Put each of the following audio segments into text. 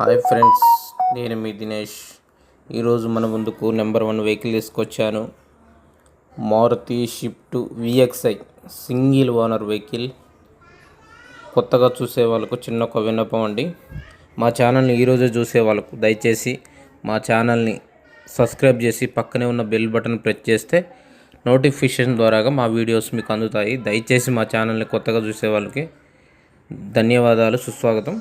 Hi friends, నేను మీ దినేష్. ఈరోజు మన ముందుకు నెంబర్ 1 వెహికల్ తీసుకొచ్చాను. Maruti Swift VXi single owner vehicle. కొత్తగా చూసే వాళ్ళకు చిన్న ఒక విన్నపం అండి. మా ఛానల్ని ఈరోజే చూసే వాళ్ళకు దయచేసి మా ఛానల్ని సబ్స్క్రైబ్ చేసి పక్కనే ఉన్న బెల్ బటన్ ప్రెస్ చేస్తే నోటిఫికేషన్ ద్వారాగా మా వీడియోస్ మీకు అందుతాయి. దయచేసి మా ఛానల్ని కొత్తగా చూసే వాళ్ళకి ధన్యవాదాలు, సుస్వాగతం.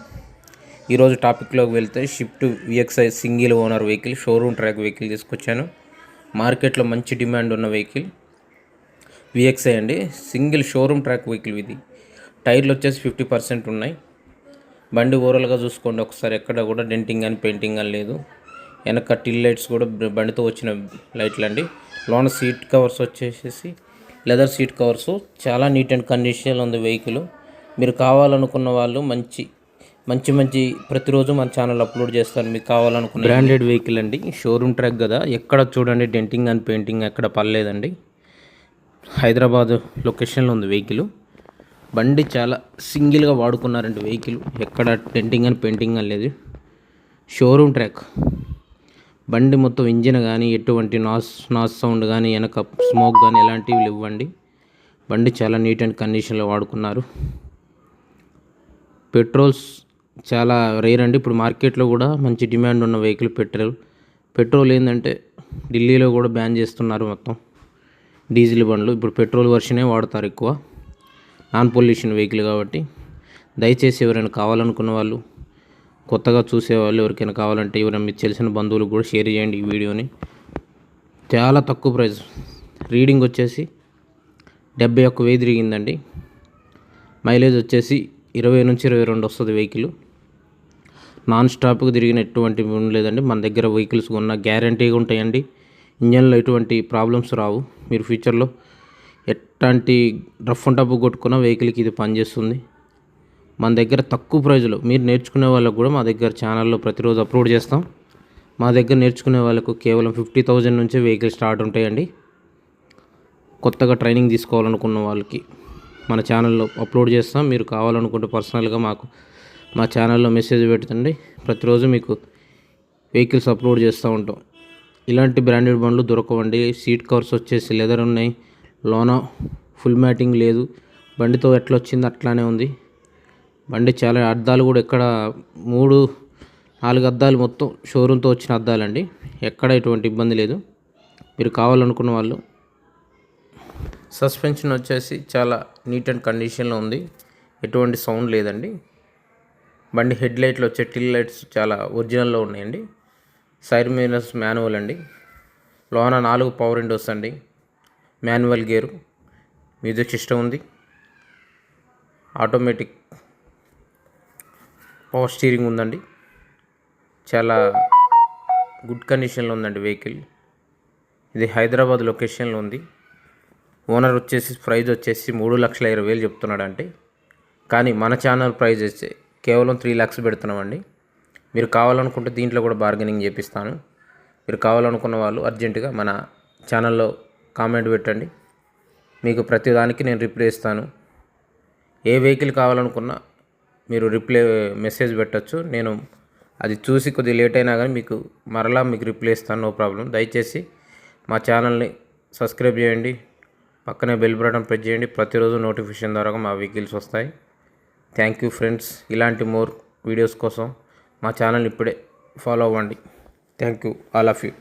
ఈరోజు టాపిక్లోకి వెళ్తే shift VXi single owner vehicle, showroom track vehicle తీసుకొచ్చాను. మార్కెట్లో మంచి డిమాండ్ ఉన్న వెహికల్ విఎక్స్ఐ అండి. సింగిల్ షోరూమ్ ట్రాక్ వెహికల్ ఇది. టైర్లు వచ్చేసి 50% ఉన్నాయి. బండి ఓవరాల్గా చూసుకోండి ఒకసారి, ఎక్కడ కూడా డెంటింగ్ కానీ పెయింటింగ్ కానీ లేదు. వెనక టిల్ లైట్స్ కూడా బండితో వచ్చిన లైట్లు అండి. లోన సీట్ కవర్స్ వచ్చేసి లెదర్ సీట్ కవర్స్, చాలా నీట్ అండ్ కండిషన్లో ఉంది వెహికల్. మీరు కావాలనుకున్న వాళ్ళు మంచి ప్రతిరోజు మన ఛానల్ అప్లోడ్ చేస్తాను. మీకు కావాలనుకున్న బ్రాండెడ్ వెహికల్ అండి. షోరూమ్ ట్రాక్ కదా, ఎక్కడ చూడండి డెంటింగ్ అండ్ పెయింటింగ్ ఎక్కడ పర్లేదండి. హైదరాబాద్ లొకేషన్లో ఉంది వెహికల్. బండి చాలా సింగిల్గా వాడుకున్నారండి వెహికల్, ఎక్కడ డెంటింగ్ అండ్ పెయింటింగ్ అని లేదు. షోరూమ్ ట్రాక్ బండి మొత్తం ఇంజిన్ కానీ ఎటువంటి నాస్ సౌండ్ కానీ వెనక స్మోక్ కానీ ఎలాంటివి ఇవ్వండి. బండి చాలా నీట్ అండ్ కండిషన్లో వాడుకున్నారు. పెట్రోల్స్ చాలా రేర్ అండి. ఇప్పుడు మార్కెట్లో కూడా మంచి డిమాండ్ ఉన్న వెహికల్ పెట్రోల్ ఏంటంటే ఢిల్లీలో కూడా బ్యాన్ చేస్తున్నారు మొత్తం డీజిల్ బండ్లు. ఇప్పుడు పెట్రోల్ వర్షనే వాడతారు ఎక్కువ, నాన్ పొల్యూషన్ వెహికల్ కాబట్టి. దయచేసి ఎవరైనా కావాలనుకున్న వాళ్ళు, కొత్తగా చూసేవాళ్ళు ఎవరికైనా కావాలంటే ఎవరైనా మీకు తెలిసిన బంధువులకు కూడా షేర్ చేయండి ఈ వీడియోని. చాలా తక్కువ ప్రైస్, రీడింగ్ వచ్చేసి 71,000 తిరిగిందండి. మైలేజ్ వచ్చేసి 20 నుంచి 22 వస్తుంది వెహికల్. నాన్ స్టాప్గా తిరిగిన ఎటువంటి ఉండలేదండి. మన దగ్గర వెహికల్స్ ఉన్న గ్యారంటీగా ఉంటాయండి. ఇంజన్లో ఎటువంటి ప్రాబ్లమ్స్ రావు. మీరు ఫ్యూచర్లో ఎట్లాంటి రఫ్ అండ్ టఫ్ కొట్టుకున్న వెహికల్కి ఇది పనిచేస్తుంది. మన దగ్గర తక్కువ ప్రైజ్లో మీరు నేర్చుకునే వాళ్ళకు కూడా మా దగ్గర ఛానల్లో ప్రతిరోజు అప్లోడ్ చేస్తాం. మా దగ్గర నేర్చుకునే వాళ్ళకు కేవలం 50,000 నుంచే వెహికల్ స్టార్ట్ ఉంటాయండి. కొత్తగా ట్రైనింగ్ తీసుకోవాలనుకున్న వాళ్ళకి మన ఛానల్లో అప్లోడ్ చేస్తాం. మీరు కావాలనుకుంటే పర్సనల్గా మా ఛానల్లో మెసేజ్ పెట్టండి. ప్రతిరోజు మీకు వెహికల్స్ అప్లోడ్ చేస్తూ ఉంటాం. ఇలాంటి బ్రాండెడ్ బండ్లు దొరకవండి. సీట్ కవర్స్ వచ్చేసి లెదర్ ఉన్నాయి, లోన ఫుల్ మ్యాటింగ్ లేదు. బండితో ఎట్లా వచ్చింది అట్లానే ఉంది. బండి చాలా అద్దాలు కూడా ఎక్కడ 3-4 అద్దాలు మొత్తం షోరూమ్తో వచ్చిన అద్దాలండి. ఎక్కడ ఎటువంటి ఇబ్బంది లేదు. మీరు కావాలనుకున్న వాళ్ళు. సస్పెన్షన్ వచ్చేసి చాలా నీట్ అండ్ కండిషన్లో ఉంది, ఎటువంటి సౌండ్ లేదండి. బండి హెడ్ లైట్లు వచ్చే టిల్ లైట్స్ చాలా ఒరిజినల్లో ఉన్నాయండి. సైడ్ మిర్రర్స్ మాన్యువల్ అండి. లోన 4 పవర్ విండోస్ అండి, మాన్యువల్ గేరు, మ్యూజిక్ సిస్టమ్ ఉంది, ఆటోమేటిక్ పవర్ స్టీరింగ్ ఉందండి. చాలా గుడ్ కండిషన్లో ఉందండి వెహికల్. ఇది హైదరాబాద్ లొకేషన్లో ఉంది. ఓనర్ వచ్చేసి ప్రైజ్ వచ్చేసి 3,20,000 చెప్తున్నాడంటే, కానీ మన ఛానల్ ప్రైజ్ వచ్చి కేవలం 3 lakhs పెడుతున్నామండి. మీరు కావాలనుకుంటే దీంట్లో కూడా బార్గెనింగ్ చేపిస్తాను. మీరు కావాలనుకున్న వాళ్ళు అర్జెంటుగా మన ఛానల్లో కామెంట్ పెట్టండి. మీకు ప్రతిదానికి నేను రిప్లై ఇస్తాను. ఏ వెహికల్ కావాలనుకున్నా మీరు మెసేజ్ పెట్టచ్చు. నేను అది చూసి కొద్దిగా లేట్ అయినా కానీ మీకు రిప్లై ఇస్తాను, నో ప్రాబ్లం. దయచేసి మా ఛానల్ని సబ్స్క్రైబ్ చేయండి, పక్కనే బెల్ బటన్ ప్రెస్ చేయండి. ప్రతిరోజు నోటిఫికేషన్ ద్వారా మా వెహికల్స్ వస్తాయి. Thank you friends. ఇలాంటి మోర్ వీడియోస్ కోసం మా ఛానల్ ఇప్పుడే ఫాలో అవ్వండి. Thank you all of you.